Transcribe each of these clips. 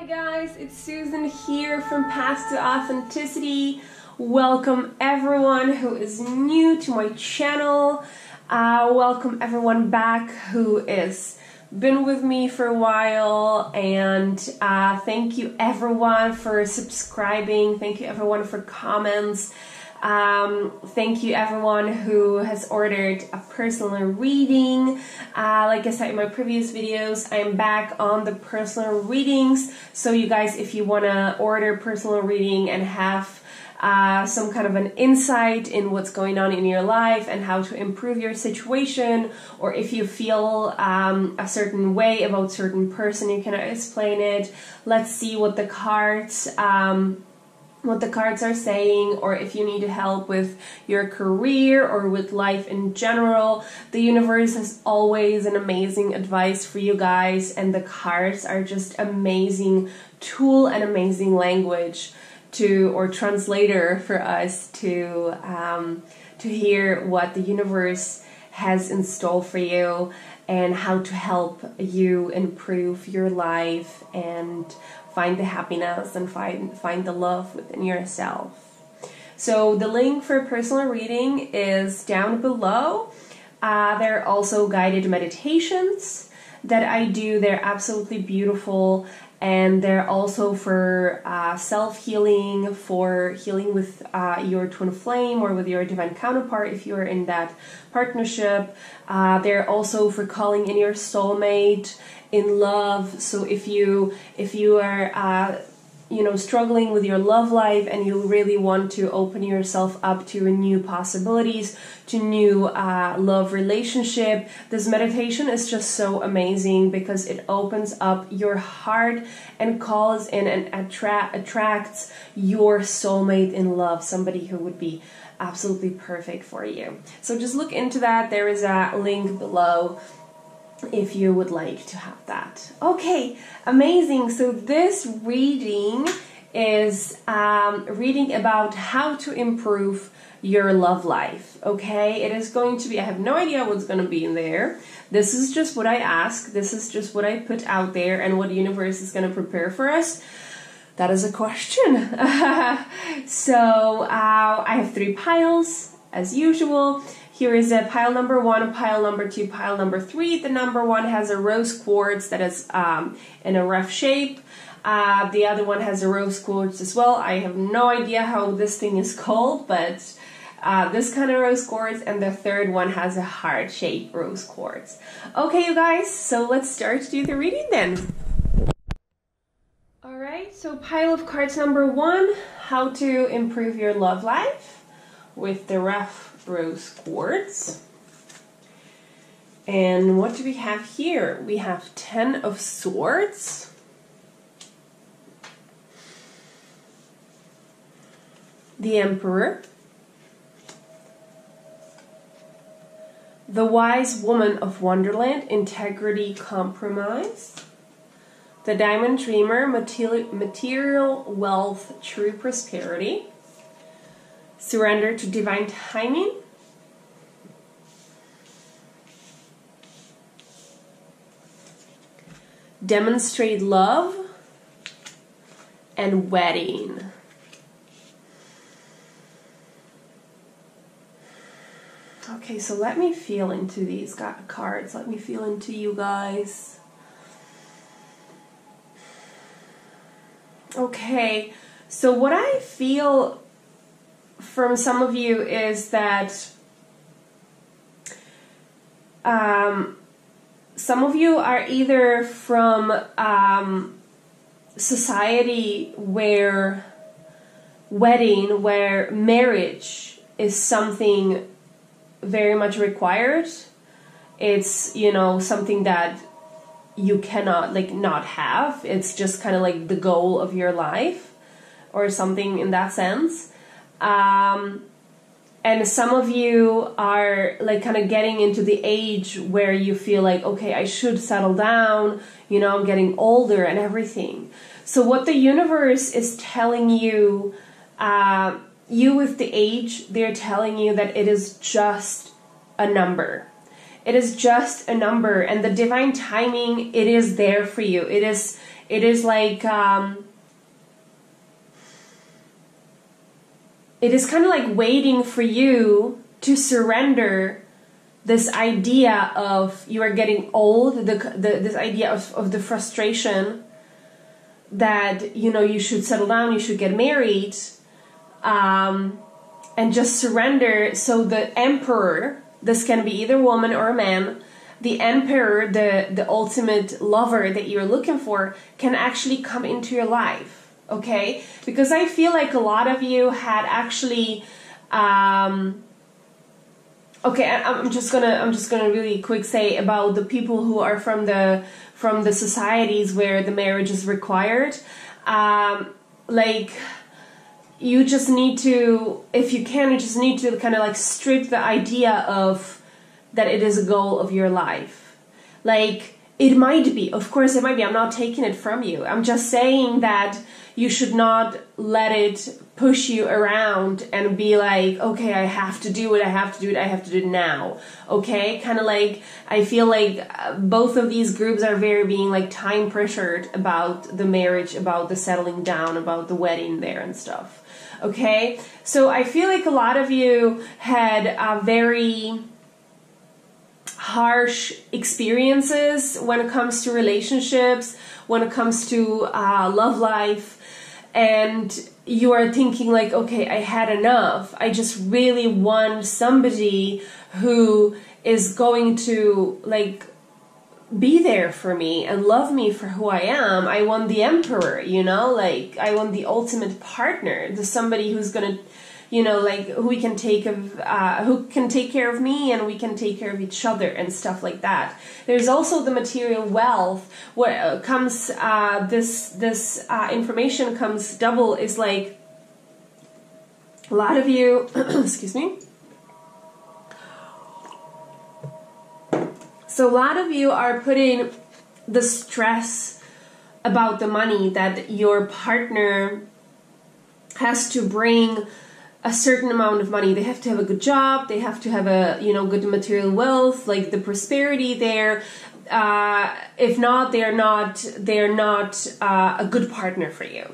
guys, it's Susan here from Path to Authenticity. Welcome everyone who is new to my channel. Welcome everyone back who is been with me for a while, and thank you everyone for subscribing. Thank you everyone for comments. Thank you everyone who has ordered a personal reading. Like I said in my previous videos, I'm back on the personal readings. So you guys, if you want to order personal reading and have some kind of an insight in what's going on in your life and how to improve your situation, or if you feel a certain way about a certain person, you can explain it. Let's see what the cards are saying, or if you need help with your career or with life in general. The universe has always an amazing advice for you guys, and the cards are just amazing tool and amazing language or translator for us to hear what the universe has in store for you and how to help you improve your life and find the happiness and find the love within yourself. So the link for personal reading is down below. There are also guided meditations that I do. They're absolutely beautiful, and they're also for self-healing, for healing with your twin flame or with your divine counterpart if you're in that partnership. They're also for calling in your soulmate in love. So if you are struggling with your love life and you really want to open yourself up to new possibilities, to new love relationship, this meditation is just so amazing because it opens up your heart and calls in and attracts your soulmate in love, somebody who would be absolutely perfect for you. So just look into that. There is a link below if you would like to have that. Okay, amazing. So this reading is reading about how to improve your love life. Okay, it is going to be, I have no idea what's going to be in there. This is just what I ask. This is just what I put out there, and what the universe is going to prepare for us. That is a question. So I have 3 piles as usual. Here is a pile number 1, pile number 2, pile number 3. The number 1 has a rose quartz that is in a rough shape. The other one has a rose quartz as well. I have no idea how this thing is called, but this kind of rose quartz. And the third one has a heart-shaped rose quartz. Okay, you guys, so let's start to do the reading then. Alright, so pile of cards number 1, how to improve your love life with the rough rose quartz. And what do we have here? We have 10 of Swords, the Emperor, the Wise Woman of Wonderland, Integrity, Compromise, the Diamond Dreamer, Material Wealth, True Prosperity, Surrender to Divine Timing, Demonstrate Love, and Wedding. Okay, so let me feel into these cards. Let me feel into you guys. Okay, so what I feel from some of you is that some of you are either from society where marriage is something very much required. It's, something that you cannot not have. It's just kind of like the goal of your life or something in that sense. And some of you are kind of getting into the age where you feel like, okay, I should settle down, I'm getting older and everything. So what the universe is telling you, you with the age, they're telling you that it is just a number. It is just a number, and the divine timing, it is there for you. It is It is like, it is kind of like waiting for you to surrender this idea of you are getting old, this idea of the frustration that, you know, you should settle down, you should get married, and just surrender. So the emperor, this can be either woman or a man, the emperor, the ultimate lover that you're looking for, can actually come into your life, okay? Because I feel like a lot of you had actually, okay, I'm just gonna really quick say about the people who are from the societies where the marriage is required. Like, you just need to, if you can, you just need to kind of like strip the idea of that it is a goal of your life. Like, it might be, of course it might be, I'm not taking it from you. I'm just saying that you should not let it push you around and be like, okay, I have to do it, I have to do it, I have to do it now. Okay, kind of like, I feel like both of these groups are very being like time pressured about the marriage, about the settling down, about the wedding there and stuff. Okay, so I feel like a lot of you had a very harsh experiences when it comes to relationships, when it comes to love life, and you are thinking like, okay, I had enough. I just really want somebody who is going to like be there for me and love me for who I am. I want the emperor, you know, like I want the ultimate partner, the somebody who's gonna, you know, like who we can take of, who can take care of me and we can take care of each other and stuff like that. There's also the material wealth. What comes, this information comes double, is like a lot of you, excuse me. So a lot of you are putting the stress about the money, that your partner has to bring a certain amount of money. They have to have a good job. They have to have a, you know, good material wealth, like the prosperity there. If not, they're not a good partner for you.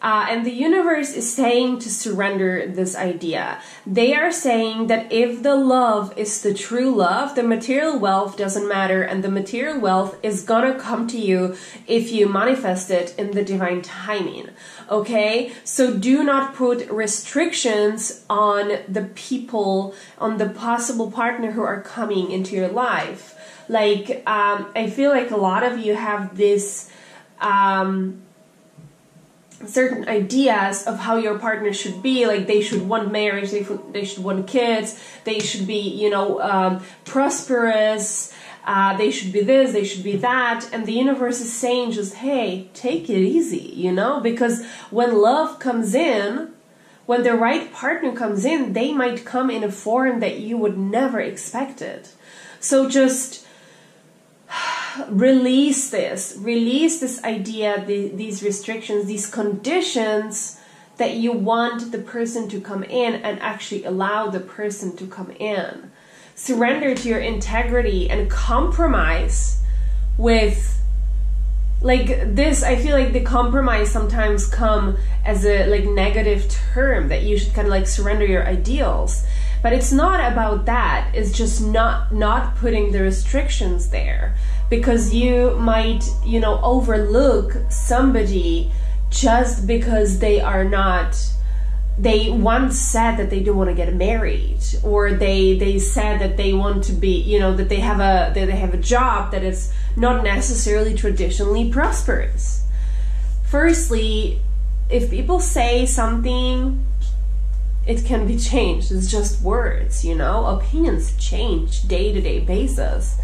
And the universe is saying to surrender this idea. They are saying that if the love is the true love, the material wealth doesn't matter, and the material wealth is gonna come to you if you manifest it in the divine timing. Okay? So do not put restrictions on the people, on the possible partner who are coming into your life. Like, I feel like a lot of you have this, certain ideas of how your partner should be. Like, they should want marriage, they should want kids, they should be, you know, prosperous, they should be this, they should be that. And the universe is saying just, hey, take it easy, you know, because when love comes in, when the right partner comes in, they might come in a form that you would never expect it. So just release this idea, these restrictions, these conditions, that you want the person to come in, and actually allow the person to come in. Surrender to your integrity and compromise with, like this. I feel like the compromise sometimes come as a like negative term, that you should kind of like surrender your ideals. But it's not about that. It's just not putting the restrictions there, because you might, you know, overlook somebody just because they are not, they once said that they don't want to get married, or they said that they want to be, you know, that they have a job that is not necessarily traditionally prosperous. Firstly, if people say something, it can be changed. It's just words, you know. Opinions change day-to-day basis.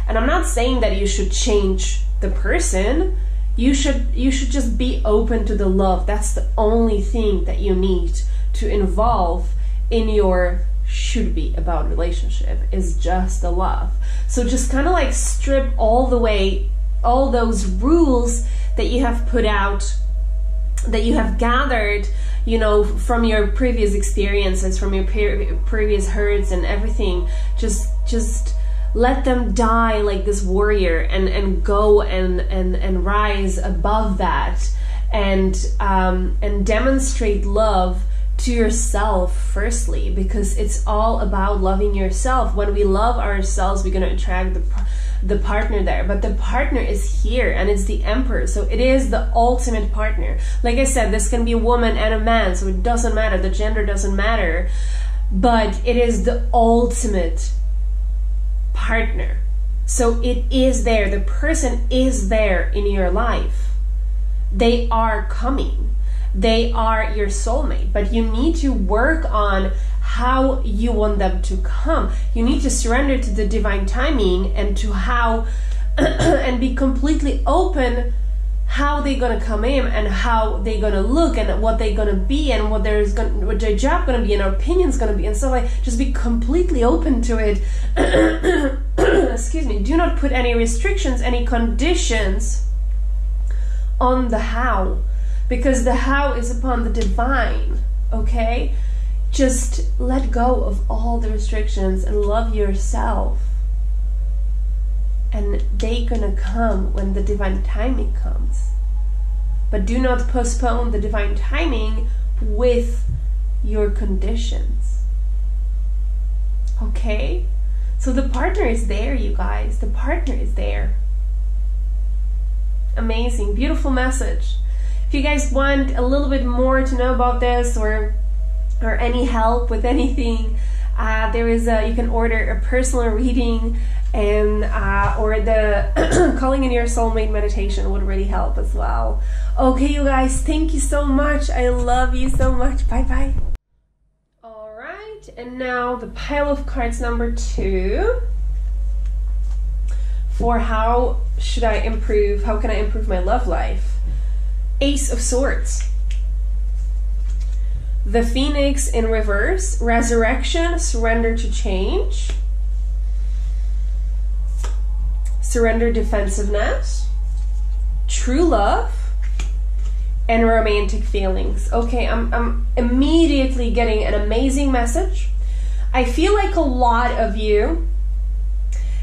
And I'm not saying that you should change the person. You should just be open to the love. That's the only thing that you need to involve in your should be about relationship, is just the love. So just kind of like strip all the way, all those rules that you have put out, that you have gathered, you know, from your previous experiences, from your previous hurts and everything. Just let them die like this warrior and go and rise above that, and demonstrate love to yourself firstly, because it's all about loving yourself. When we love ourselves, we're going to attract the partner there. But the partner is here, and it's the Emperor, so it is the ultimate partner. Like I said, this can be a woman and a man, so it doesn't matter, the gender doesn't matter, but it is the ultimate partner. So it is there, the person is there in your life. They are coming. They are your soulmate, but you need to work on how you want them to come. You need to surrender to the divine timing and to how and be completely open how they're gonna come in and how they're gonna look and what they're gonna be and what their job gonna be and our opinion's gonna be and stuff like. Just be completely open to it. Excuse me. Do not put any restrictions, any conditions on the how, because the how is upon the divine. Okay, just let go of all the restrictions and love yourself, and they gonna come when the divine timing comes. But do not postpone the divine timing with your conditions. Okay, so the partner is there, you guys. The partner is there. Amazing, beautiful message. If you guys want a little bit more to know about this, or any help with anything, there is you can order a personal reading, and or the calling in your soulmate meditation would really help as well. Okay, you guys, thank you so much. I love you so much. Bye bye. All right, and now the pile of cards number 2 for how can I improve my love life. Ace of Swords. The Phoenix in reverse. Resurrection, surrender to change. Surrender, defensiveness. True love. And romantic feelings. Okay, I'm immediately getting an amazing message. I feel like a lot of you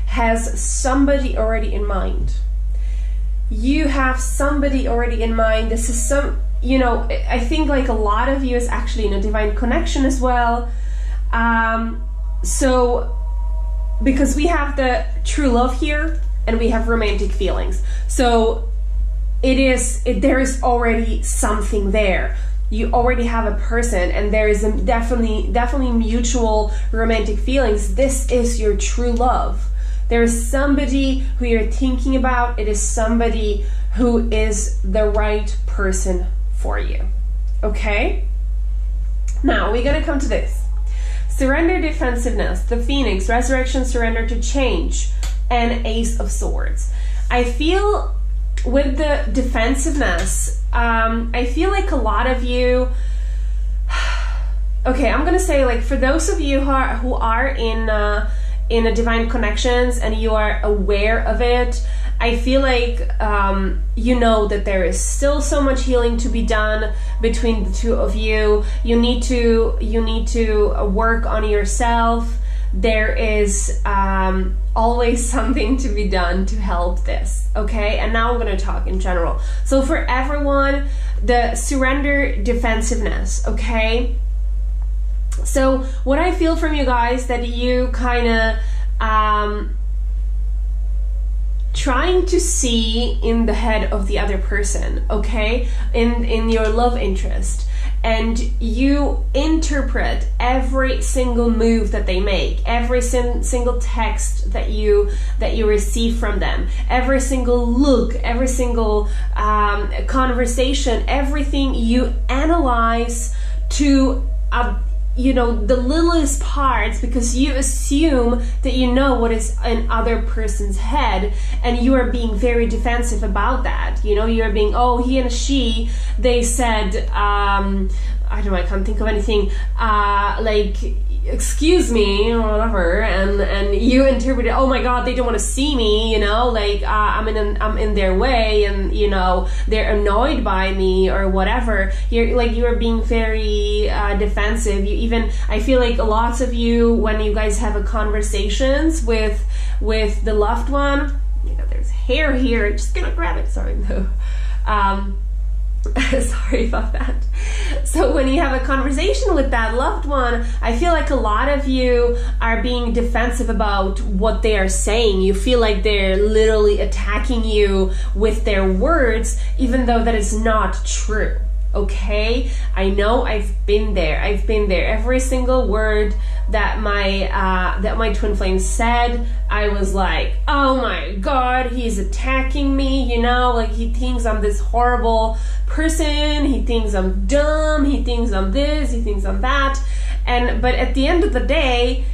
has somebody already in mind. You have somebody already in mind. This is I think like a lot of you is actually in a divine connection as well. So because we have the true love here and we have romantic feelings. So there is already something there. You already have a person, and there is definitely mutual romantic feelings. This is your true love. There is somebody who you're thinking about. It is somebody who is the right person for you. Okay? Now we're gonna come to this. Surrender, defensiveness, the Phoenix, resurrection, surrender to change, and Ace of Swords. I feel with the defensiveness, I feel like a lot of you, okay, I'm gonna say, like, for those of you who are in a divine connections and you are aware of it, I feel like you know that there is still so much healing to be done between the two of you. You need to work on yourself. There is always something to be done to help this. Okay, and now I'm going to talk in general. So for everyone, the surrender, defensiveness. Okay, so what I feel from you guys, that you kind of trying to see in the head of the other person, okay, in your love interest, and you interpret every single move that they make, every single text that you receive from them, every single look, every single conversation, everything you analyze to the littlest parts, because you assume that you know what is in other person's head, and you are being very defensive about that. You're being, oh, he and she, they said, I don't know, I can't think of anything, like, excuse me or whatever, and you interpret it, oh my god, they don't want to see me, you know, like I'm in their way, and you know, they're annoyed by me or whatever. You're being very defensive. You even, I feel like lots of you, when you guys have a conversations with the loved one, you know, there's hair here, I'm just gonna grab it, sorry, no. Sorry about that. So when you have a conversation with that loved one, I feel like a lot of you are being defensive about what they are saying. You feel like they're literally attacking you with their words, even though that is not true. Okay? I know, I've been there. Every single word that my twin flame said, I was like, oh my god, he's attacking me, you know, like he thinks I'm this horrible person, he thinks I'm dumb, he thinks I'm this, he thinks I'm that. But at the end of the day,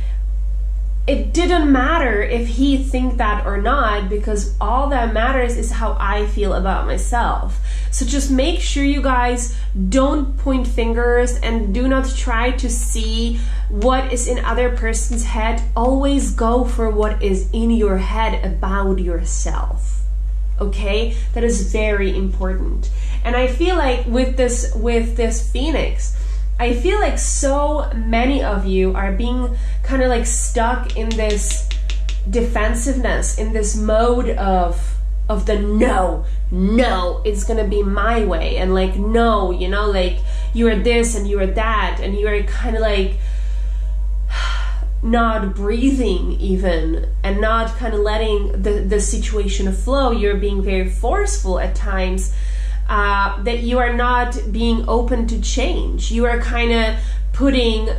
it didn't matter if he think that or not, because all that matters is how I feel about myself. So just make sure you guys don't point fingers and do not try to see what is in other person's head. Always go for what is in your head about yourself. Okay? That is very important. And I feel like with this Phoenix, I feel like so many of you are being kind of like stuck in this defensiveness, in this mode of the no, it's gonna be my way, and like no, you know, like you are this and you are that, and you are kind of like not breathing even, and not kind of letting the situation flow. You're being very forceful at times. That you are not being open to change. You are kind of putting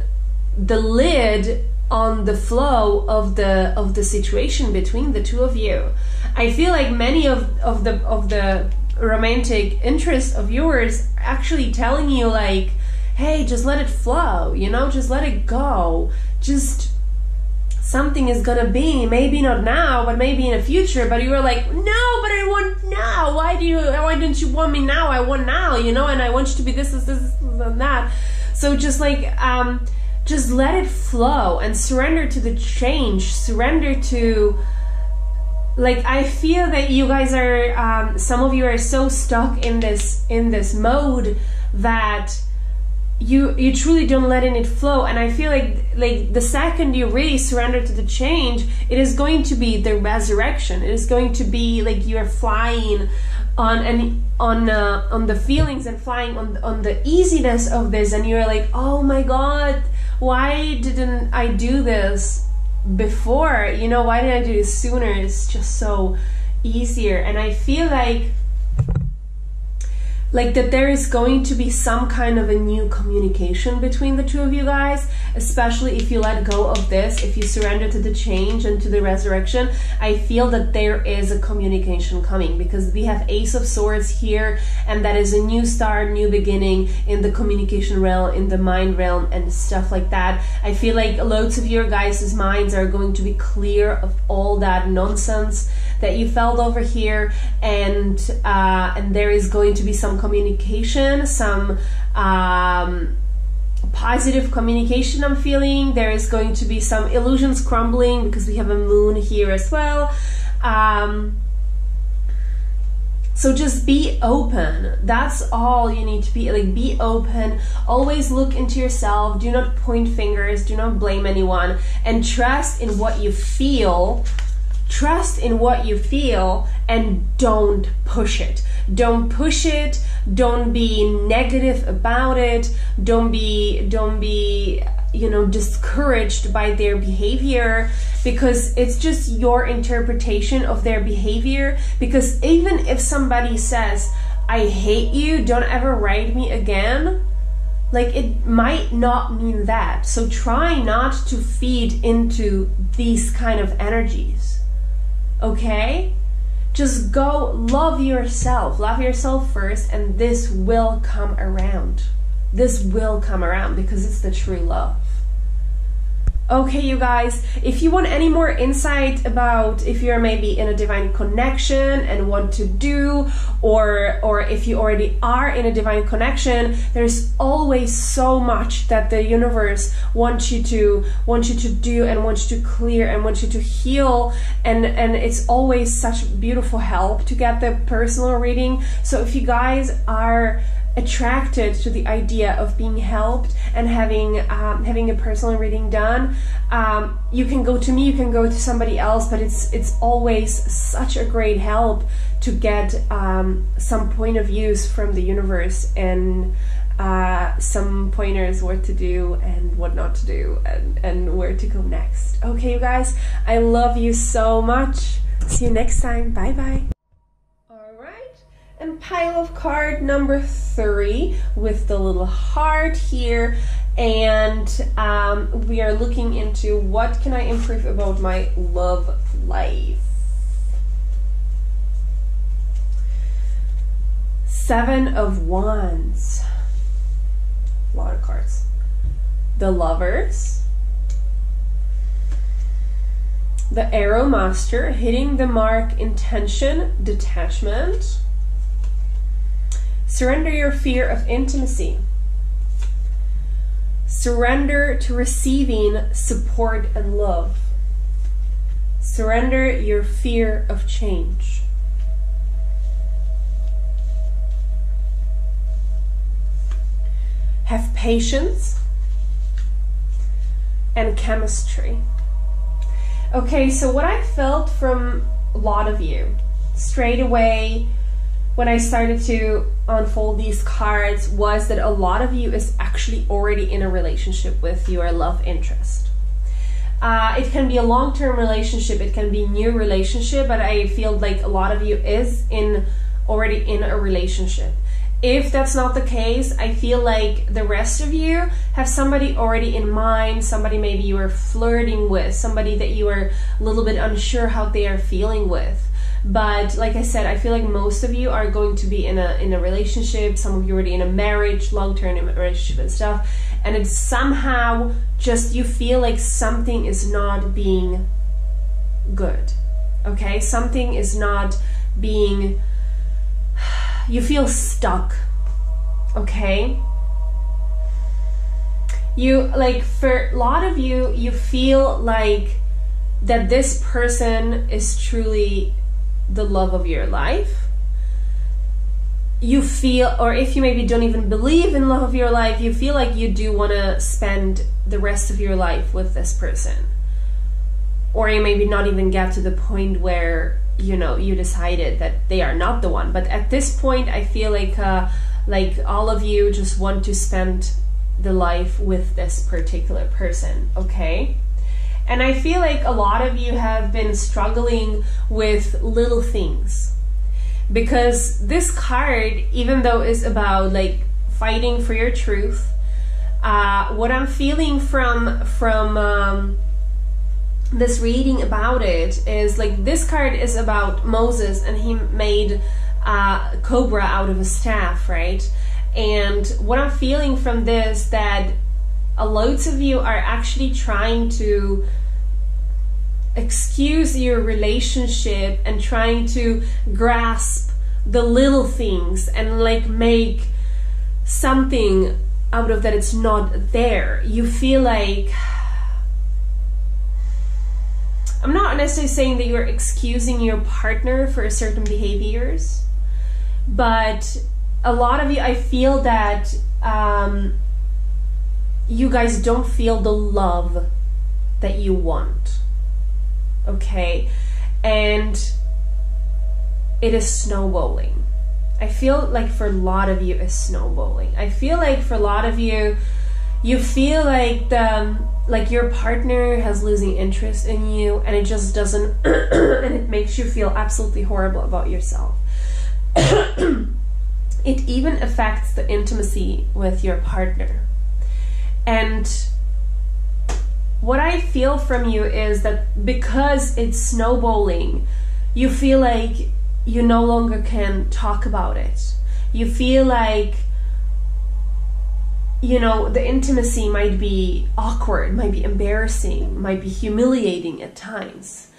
the lid on the flow of the situation between the two of you. I feel like many of the romantic interests of yours actually telling you like, hey, just let it flow, you know, just let it go. Just something is gonna be, maybe not now, but maybe in the future. But you were like, no, but I want now. Why didn't you want me now? I want now, you know, and I want you to be this and that. So just like, just let it flow and surrender to the change. Surrender to, like, I feel that you guys are, some of you are so stuck in this mode that you truly don't let it flow. And I feel like the second you really surrender to the change, it is going to be the resurrection. It is going to be like you're flying on the feelings and flying on the easiness of this, and you're like, oh my god, why didn't I do this before? You know, why didn't I do this sooner? It's just so easier. And I feel like that there is going to be some kind of a new communication between the two of you guys, especially if you let go of this, if you surrender to the change and to the resurrection. I feel that there is a communication coming, because we have Ace of Swords here, and that is a new start, new beginning in the communication realm, in the mind realm, and stuff like that. I feel like loads of your guys' minds are going to be clear of all that nonsense that you felt over here, and there is going to be some communication, some positive communication I'm feeling. There is going to be some illusions crumbling, because we have a moon here as well. So just be open. That's all you need to be. Like, be open. Always look into yourself. Do not point fingers. Do not blame anyone. And trust in what you feel. Trust in what you feel, and don't push it. Don't push it. Don't be negative about it. Don't be discouraged by their behavior, because it's just your interpretation of their behavior. Because even if somebody says, I hate you, don't ever write me again, like, it might not mean that. So try not to feed into these kind of energies. Okay? Just go love yourself first, and this will come around. This will come around, because it's the true love. Okay, you guys, if you want any more insight about if you're maybe in a divine connection and want to do, or if you already are in a divine connection, there's always so much that the universe wants you to do and wants you to clear and wants you to heal, and it's always such beautiful help to get the personal reading. So if you guys are attracted to the idea of being helped and having a personal reading done, you can go to me, you can go to somebody else, but it's always such a great help to get some point of views from the universe and some pointers what to do and what not to do and where to go next. Okay, you guys, I love you so much. See you next time. Bye bye. And pile of card number 3 with the little heart here, and we are looking into what can I improve about my love life. 7 of Wands. A lot of cards. The Lovers. The Arrow Master, hitting the mark, intention, detachment. Surrender your fear of intimacy. Surrender to receiving support and love. Surrender your fear of change. Have patience and chemistry. Okay, so what I felt from a lot of you straight away when I started to unfold these cards was that a lot of you is actually already in a relationship with your love interest. It can be a long-term relationship, it can be a new relationship, but I feel like a lot of you is already in a relationship. If that's not the case, I feel like the rest of you have somebody already in mind, somebody maybe you are flirting with, somebody that you are a little bit unsure how they are feeling with. But like I said, I feel like most of you are going to be in a relationship, some of you already in a marriage, long-term relationship and stuff, and it's somehow just you feel like something is not being good, okay? Something is not being, you feel stuck, okay? You, like, for a lot of you, you feel like that this person is truly the love of your life. You feel, or if you maybe don't even believe in love of your life, you feel like you do want to spend the rest of your life with this person. Or you maybe not even get to the point where, you know, you decided that they are not the one. But at this point, I feel like all of you just want to spend the life with this particular person, okay? And I feel like a lot of you have been struggling with little things, because this card, even though it's about like fighting for your truth, what I'm feeling from this reading about it is like this card is about Moses, and he made a cobra out of a staff, right? And what I'm feeling from this, that loads of you are actually trying to excuse your relationship and trying to grasp the little things and like make something out of that it's not there. You feel like, I'm not necessarily saying that you're excusing your partner for certain behaviors, but a lot of you, I feel that you guys don't feel the love that you want, okay? And it is snowballing. I feel like for a lot of you it's snowballing. I feel like for a lot of you, you feel like your partner has losing interest in you, and it just doesn't and it makes you feel absolutely horrible about yourself. It even affects the intimacy with your partner. And what I feel from you is that because it's snowballing, you feel like you no longer can talk about it. You feel like the intimacy might be awkward, might be embarrassing, might be humiliating at times.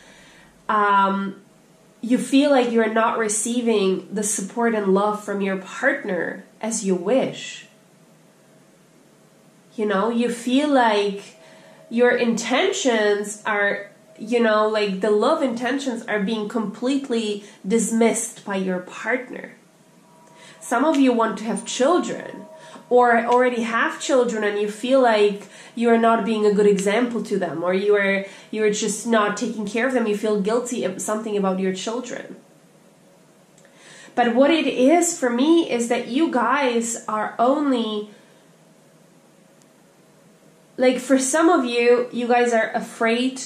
You feel like you're not receiving the support and love from your partner as you wish. You feel like your intentions are, like the love intentions are being completely dismissed by your partner. Some of you want to have children or already have children, and you feel like you're not being a good example to them, or you're just not taking care of them. You feel guilty of something about your children. But what it is for me is that you guys are only, like for some of you, you guys are afraid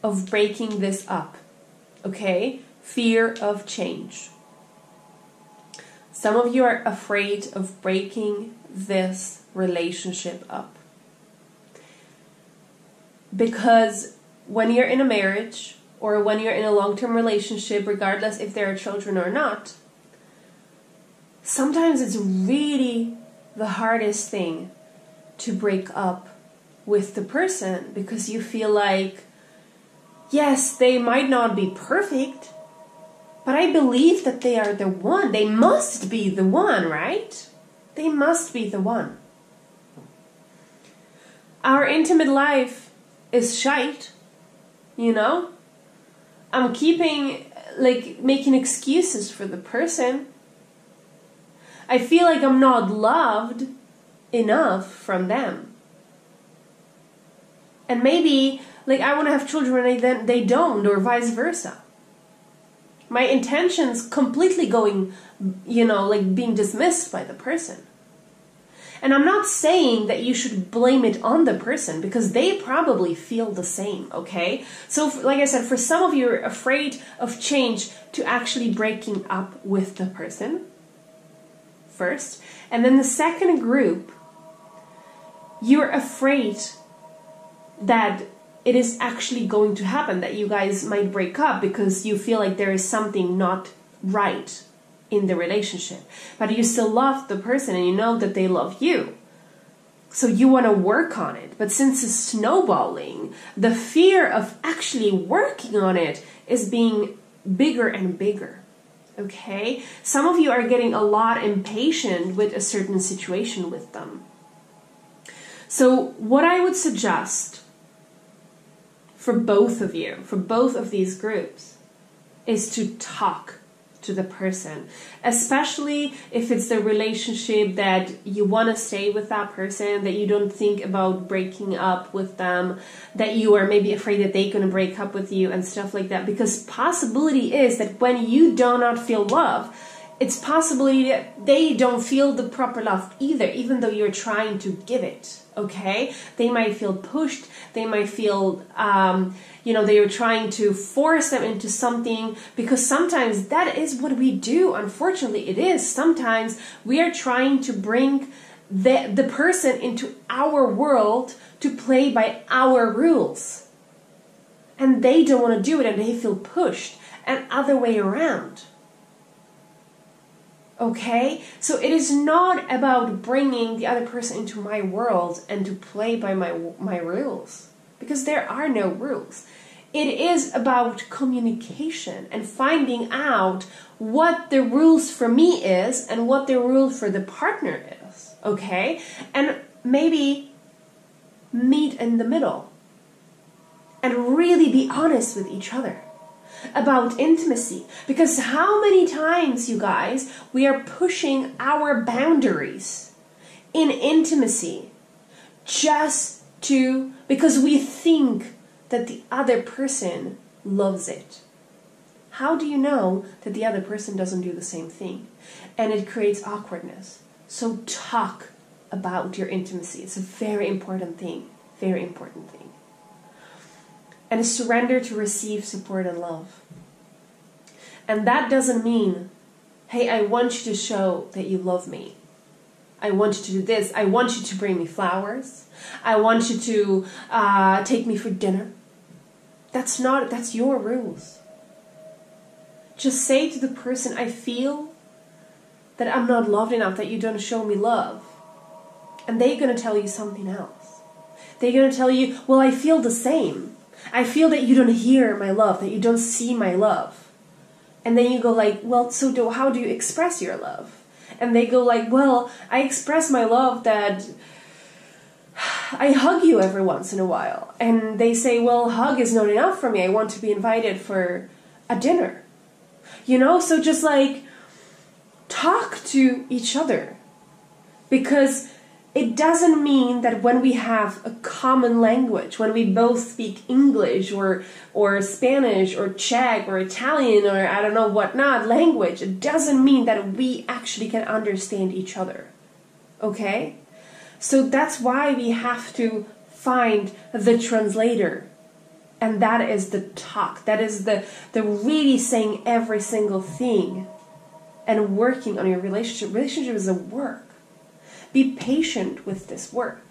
of breaking this up. Okay? Fear of change. Some of you are afraid of breaking this relationship up. Because when you're in a marriage or when you're in a long-term relationship, regardless if there are children or not, sometimes it's really the hardest thing to break up with the person, because you feel like, yes, they might not be perfect, but I believe that they are the one. They must be the one, right? They must be the one. Our intimate life is shite, I'm making excuses for the person. I feel like I'm not loved enough from them. And maybe, I want to have children and then they don't, or vice versa. My intentions completely going, being dismissed by the person. And I'm not saying that you should blame it on the person, because they probably feel the same, okay? So, like I said, for some of you are afraid of change to actually breaking up with the person first. And then the second group, you're afraid that it is actually going to happen, that you guys might break up because you feel like there is something not right in the relationship. But you still love the person and you know that they love you. So you want to work on it. But since it's snowballing, the fear of actually working on it is being bigger and bigger. Okay? Some of you are getting a lot impatient with a certain situation with them. So what I would suggest for both of you, for both of these groups, is to talk to the person, especially if it's the relationship that you want to stay with that person, that you don't think about breaking up with them, that you are maybe afraid that they're going to break up with you and stuff like that. Because possibility is that when you do not feel love, it's possibility that they don't feel the proper love either, even though you're trying to give it. Okay, they might feel pushed. They might feel, they are trying to force them into something, because sometimes that is what we do. Unfortunately, it is. Sometimes we are trying to bring the person into our world to play by our rules. And they don't want to do it and they feel pushed, and other way around. Okay, so it is not about bringing the other person into my world and to play by my rules, because there are no rules. It is about communication and finding out what the rules for me is and what the rule for the partner is. Okay, and maybe meet in the middle and really be honest with each other about intimacy. Because how many times, you guys, we are pushing our boundaries in intimacy because we think that the other person loves it. How do you know that the other person doesn't do the same thing? And it creates awkwardness. So talk about your intimacy. It's a very important thing. Very important thing. And surrender to receive support and love. And that doesn't mean, hey, I want you to show that you love me. I want you to do this. I want you to bring me flowers. I want you to take me for dinner. That's your rules. Just say to the person, I feel that I'm not loved enough, that you don't show me love. And they're going to tell you something else. They're going to tell you, well, I feel the same. I feel that you don't hear my love, that you don't see my love. And then you go like, well, so how do you express your love? And they go like, well, I express my love that I hug you every once in a while. And they say, well, hug is not enough for me. I want to be invited for a dinner. You know, so just like talk to each other. Because it doesn't mean that when we have a common language, when we both speak English or Spanish or Czech or Italian or I don't know what not language, it doesn't mean that we actually can understand each other. Okay? So that's why we have to find the translator. And that is the talk. That is the really saying every single thing and working on your relationship. Relationship is a work. Be patient with this work.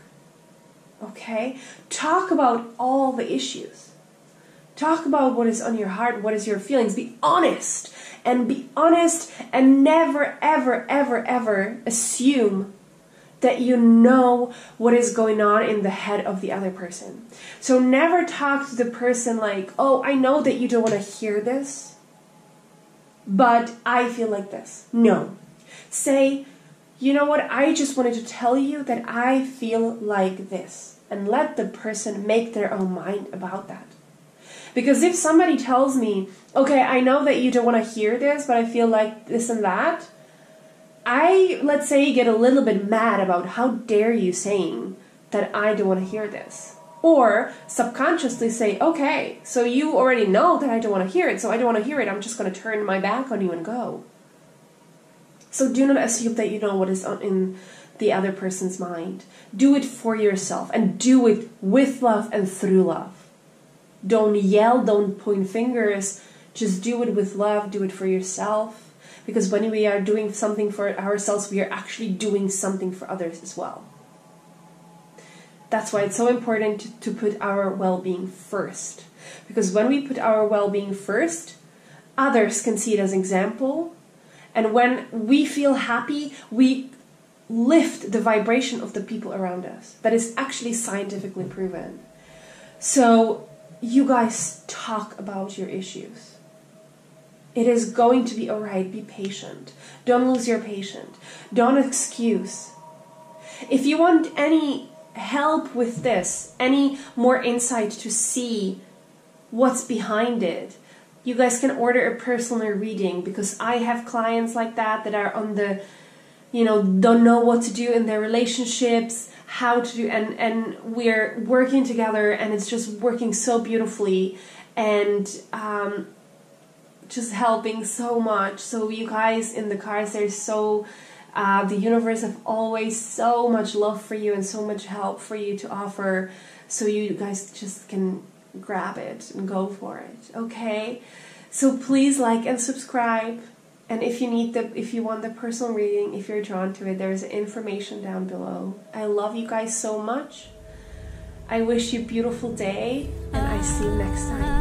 Okay? Talk about all the issues. Talk about what is on your heart, what is your feelings. Be honest. And be honest and never, ever, ever, ever assume that you know what is going on in the head of the other person. So never talk to the person like, oh, I know that you don't want to hear this, but I feel like this. No. Say, you know what, I just wanted to tell you that I feel like this. And let the person make their own mind about that. Because if somebody tells me, okay, I know that you don't want to hear this, but I feel like this and that, I, let's say, get a little bit mad about how dare you saying that I don't want to hear this. Or subconsciously say, okay, so you already know that I don't want to hear it, so I don't want to hear it, I'm just going to turn my back on you and go. So do not assume that you know what is in the other person's mind. Do it for yourself and do it with love and through love. Don't yell, don't point fingers, just do it with love, do it for yourself. Because when we are doing something for ourselves, we are actually doing something for others as well. That's why it's so important to put our well-being first. Because when we put our well-being first, others can see it as an example. And when we feel happy, we lift the vibration of the people around us. That is actually scientifically proven. So you guys talk about your issues. It is going to be alright. Be patient. Don't lose your patience. Don't excuse. If you want any help with this, any more insight to see what's behind it, you guys can order a personal reading, because I have clients like that are on the, don't know what to do in their relationships, how to do, and we're working together, and it's just working so beautifully, and just helping so much. So you guys in the cards, there's so the universe have always so much love for you and so much help for you to offer, so you guys just can grab it and go for it. Okay, so please like and subscribe, and if you want the personal reading, if you're drawn to it, there's information down below. I love you guys so much. I wish you a beautiful day, and I see you next time.